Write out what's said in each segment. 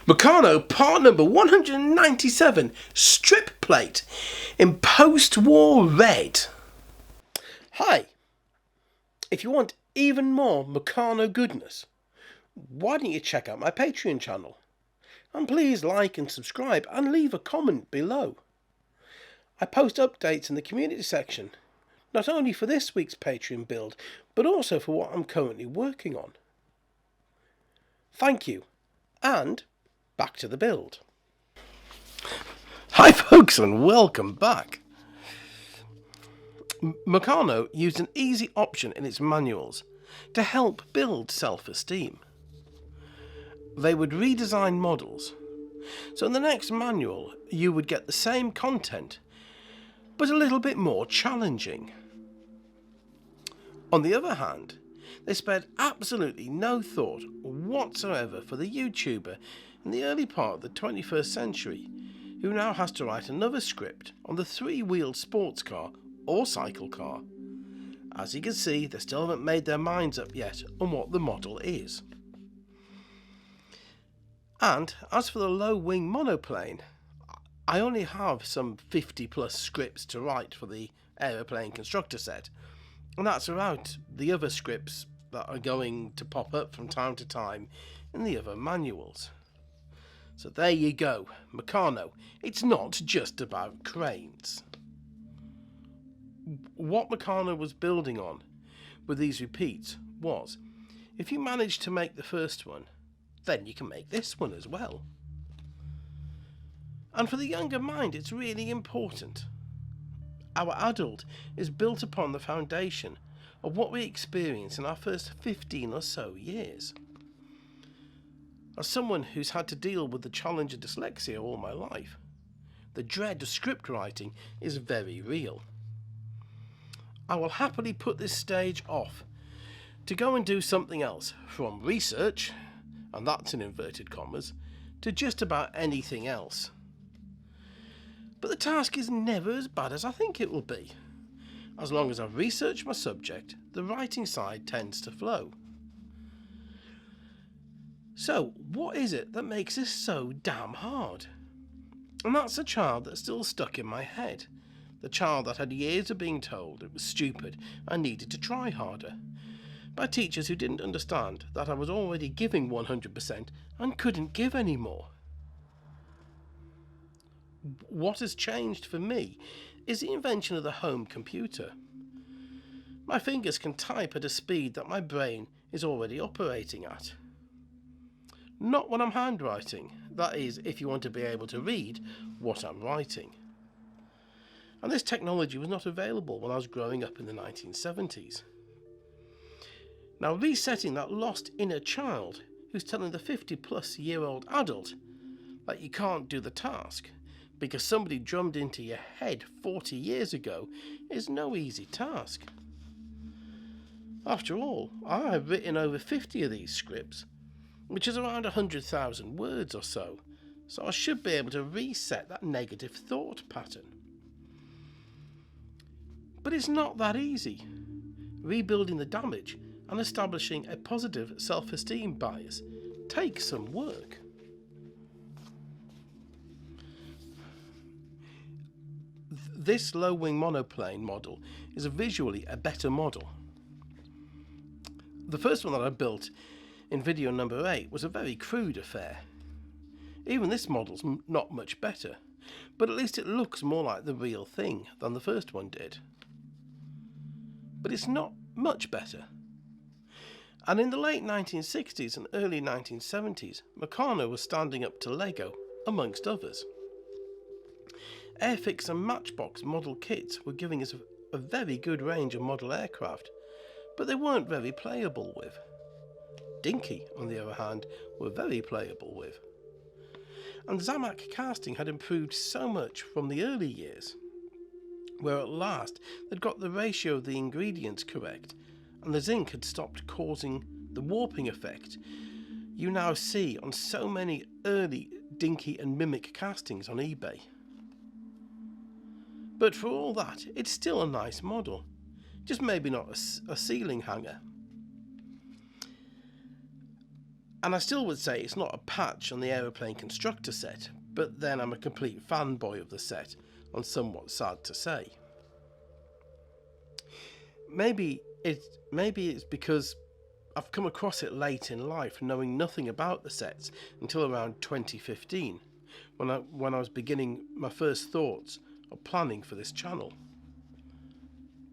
Meccano part number 197, strip plate in post-war red. Hi, if you want even more Meccano goodness, why don't you check out my Patreon channel? And please like and subscribe and leave a comment below. I post updates in the community section, not only for this week's Patreon build, but also for what I'm currently working on. Thank you, and back to the build. Hi folks, and welcome back. Meccano used an easy option in its manuals to help build self-esteem. They would redesign models, so in the next manual you would get the same content, but a little bit more challenging. On the other hand, they spared absolutely no thought whatsoever for the YouTuber in the early part of the 21st century who now has to write another script on the three-wheeled sports car or cycle car. As you can see, they still haven't made their minds up yet on what the model is. And as for the Low Wing Monoplane, I only have some 50 plus scripts to write for the aeroplane constructor set, and that's without the other scripts that are going to pop up from time to time in the other manuals. So there you go, Meccano. It's not just about cranes. What Meccano was building on with these repeats was, if you manage to make the first one, then you can make this one as well. And for the younger mind, it's really important. Our adult is built upon the foundation of what we experience in our first 15 or so years. As someone who's had to deal with the challenge of dyslexia all my life, the dread of script writing is very real. I will happily put this stage off to go and do something else, from research, and that's in inverted commas, to just about anything else. But the task is never as bad as I think it will be. As long as I've researched my subject, the writing side tends to flow. So, what is it that makes this so damn hard? And that's a child that's still stuck in my head. The child that had years of being told it was stupid and needed to try harder, by teachers who didn't understand that I was already giving 100% and couldn't give any more. What has changed for me is the invention of the home computer. My fingers can type at a speed that my brain is already operating at. Not when I'm handwriting, that is, if you want to be able to read what I'm writing. And this technology was not available when I was growing up in the 1970s. Now, resetting that lost inner child who's telling the 50-plus-year-old adult that you can't do the task because somebody drummed into your head 40 years ago is no easy task. After all, I've written over 50 of these scripts, which is around 100,000 words or so I should be able to reset that negative thought pattern. But it's not that easy. Rebuilding the damage and establishing a positive self-esteem bias takes some work. This Low Wing Monoplane model is visually a better model. The first one that I built in video number 8 was a very crude affair. Even this model's not much better, but at least it looks more like the real thing than the first one did. But it's not much better. And in the late 1960s and early 1970s, Meccano was standing up to Lego, amongst others. Airfix and Matchbox model kits were giving us a very good range of model aircraft, but they weren't very playable with. Dinky, on the other hand, were very playable with. And Zamac casting had improved so much from the early years, where at last they'd got the ratio of the ingredients correct, and the zinc had stopped causing the warping effect you now see on so many early Dinky and Mimic castings on eBay. But for all that, it's still a nice model, just maybe not a ceiling hanger. And I still would say it's not a patch on the aeroplane constructor set, but then I'm a complete fanboy of the set, and somewhat sad to say. Maybe it's because I've come across it late in life, knowing nothing about the sets until around 2015, when I was beginning my first thoughts of planning for this channel.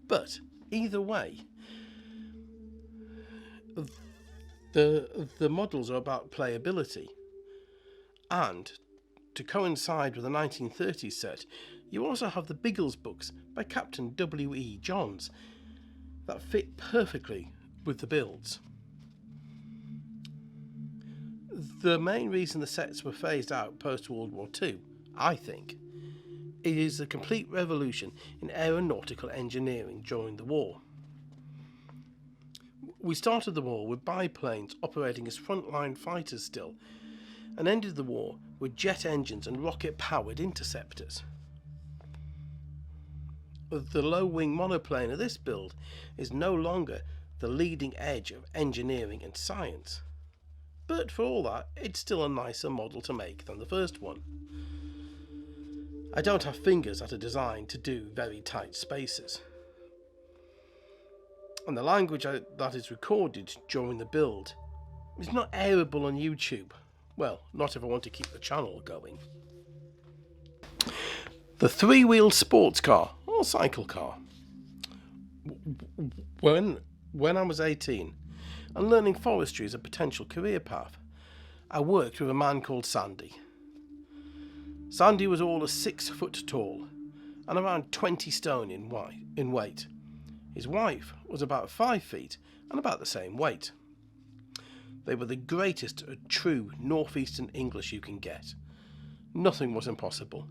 But either way, the models are about playability, and to coincide with the 1930s set, you also have the Biggles books by Captain W.E. Johns that fit perfectly with the builds. The main reason the sets were phased out post-World War II, I think, is the complete revolution in aeronautical engineering during the war. We started the war with biplanes operating as frontline fighters still, and ended the war with jet engines and rocket-powered interceptors. The Low Wing Monoplane of this build is no longer the leading edge of engineering and science, but for all that, it's still a nicer model to make than the first one. I don't have fingers that are designed to do very tight spaces. And the language that is recorded during the build is not airable on YouTube. Well, not if I want to keep the channel going. The three-wheeled sports car or cycle car. When I was 18 and learning forestry as a potential career path, I worked with a man called Sandy. Sandy was all of 6 foot tall and around 20 stone in weight. His wife was about 5 feet and about the same weight. They were the greatest true northeastern English you can get. Nothing was impossible.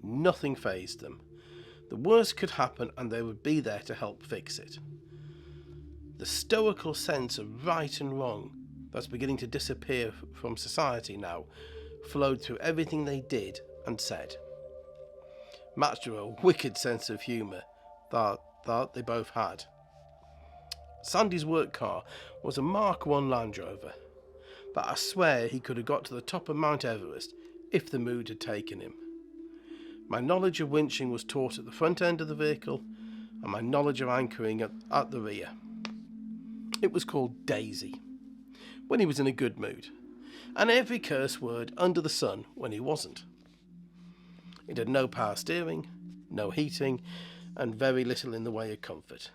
Nothing fazed them. The worst could happen and they would be there to help fix it. The stoical sense of right and wrong that's beginning to disappear from society now flowed through everything they did and said. Matched with a wicked sense of humour that they both had. Sandy's work car was a Mark I Land Rover that I swear he could have got to the top of Mount Everest if the mood had taken him. My knowledge of winching was taught at the front end of the vehicle, and my knowledge of anchoring at the rear. It was called Daisy when he was in a good mood, and every curse word under the sun when he wasn't. It had no power steering, no heating, and very little in the way of comfort.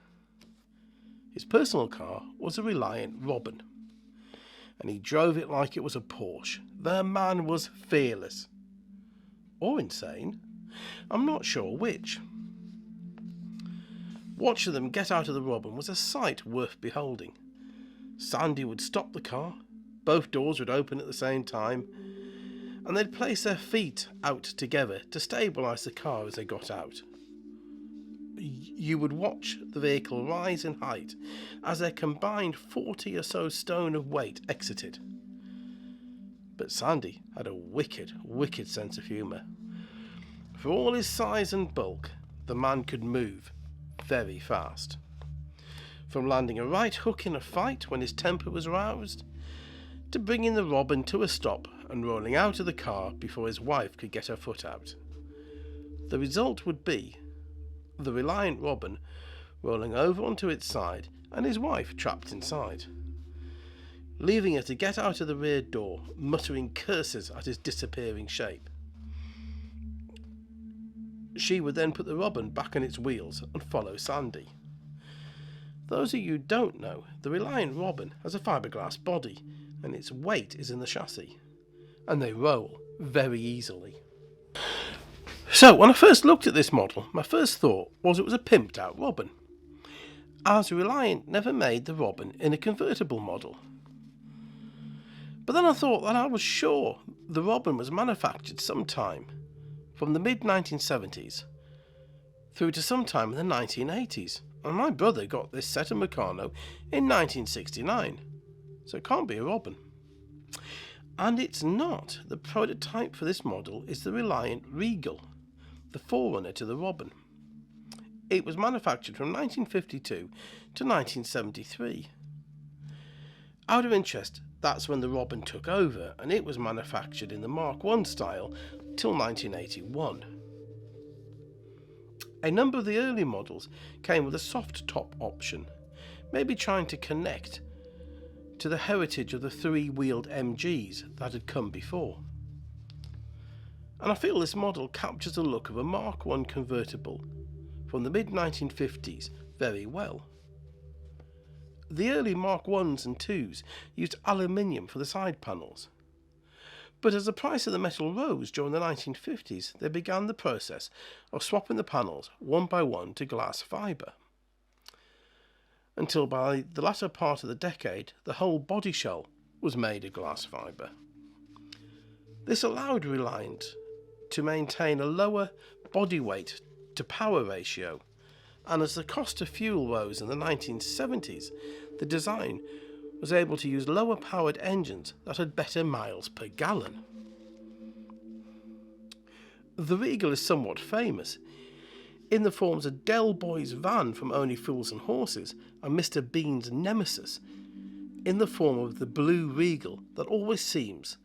His personal car was a Reliant Robin, and he drove it like it was a Porsche. The man was fearless. Or insane. I'm not sure which. Watching them get out of the Robin was a sight worth beholding. Sandy would stop the car, both doors would open at the same time, and they'd place their feet out together to stabilise the car as they got out. You would watch the vehicle rise in height as their combined 40 or so stone of weight exited. But Sandy had a wicked, wicked sense of humour. For all his size and bulk, the man could move very fast. From landing a right hook in a fight when his temper was roused, to bringing the Robin to a stop and rolling out of the car before his wife could get her foot out. The result would be the Reliant Robin rolling over onto its side and his wife trapped inside, leaving her to get out of the rear door, muttering curses at his disappearing shape. She would then put the Robin back on its wheels and follow Sandy. Those of you who don't know, the Reliant Robin has a fiberglass body and its weight is in the chassis, and they roll very easily. So when I first looked at this model, my first thought was it was a pimped out Robin, as Reliant never made the Robin in a convertible model. But then I thought that I was sure the Robin was manufactured sometime from the mid-1970s through to sometime in the 1980s, and my brother got this set of Meccano in 1969, so it can't be a Robin. And it's not. The prototype for this model is the Reliant Regal, the forerunner to the Robin. It was manufactured from 1952 to 1973. Out of interest, That's when the Robin took over, and it was manufactured in the Mark I style till 1981. A number of the early models came with a soft top option, maybe trying to connect to the heritage of the three-wheeled MGs that had come before. And I feel this model captures the look of a Mark I convertible from the mid-1950s very well. The early Mark Is and IIs used aluminium for the side panels, but as the price of the metal rose during the 1950s, they began the process of swapping the panels one by one to glass fibre, until by the latter part of the decade the whole body shell was made of glass fibre. This allowed Reliant to maintain a lower body weight to power ratio, and as the cost of fuel rose in the 1970s, the design was able to use lower powered engines that had better miles per gallon. The Regal is somewhat famous in the forms of Del Boy's van from Only Fools and Horses and Mr. Bean's nemesis in the form of the blue Regal that always seems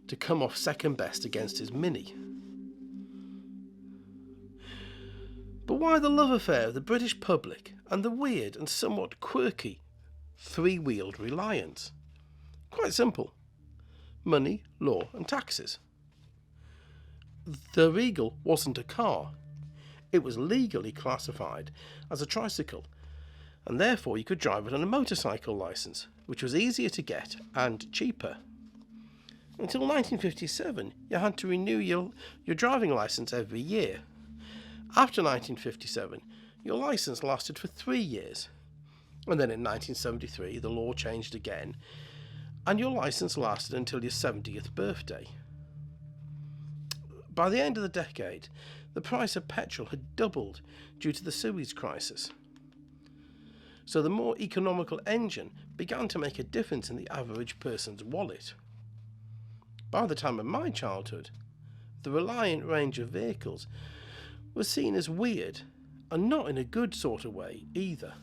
to come off second best against his Mini. But why the love affair of the British public and the weird and somewhat quirky three-wheeled Reliant? Quite simple. Money, law and taxes. The Regal wasn't a car. It was legally classified as a tricycle, and therefore you could drive it on a motorcycle licence, which was easier to get and cheaper. Until 1957, you had to renew your driving licence every year. After 1957, your licence lasted for 3 years. And then in 1973, the law changed again, and your licence lasted until your 70th birthday. By the end of the decade, the price of petrol had doubled due to the Suez crisis. So the more economical engine began to make a difference in the average person's wallet. By the time of my childhood, the Reliant range of vehicles was seen as weird, and not in a good sort of way either.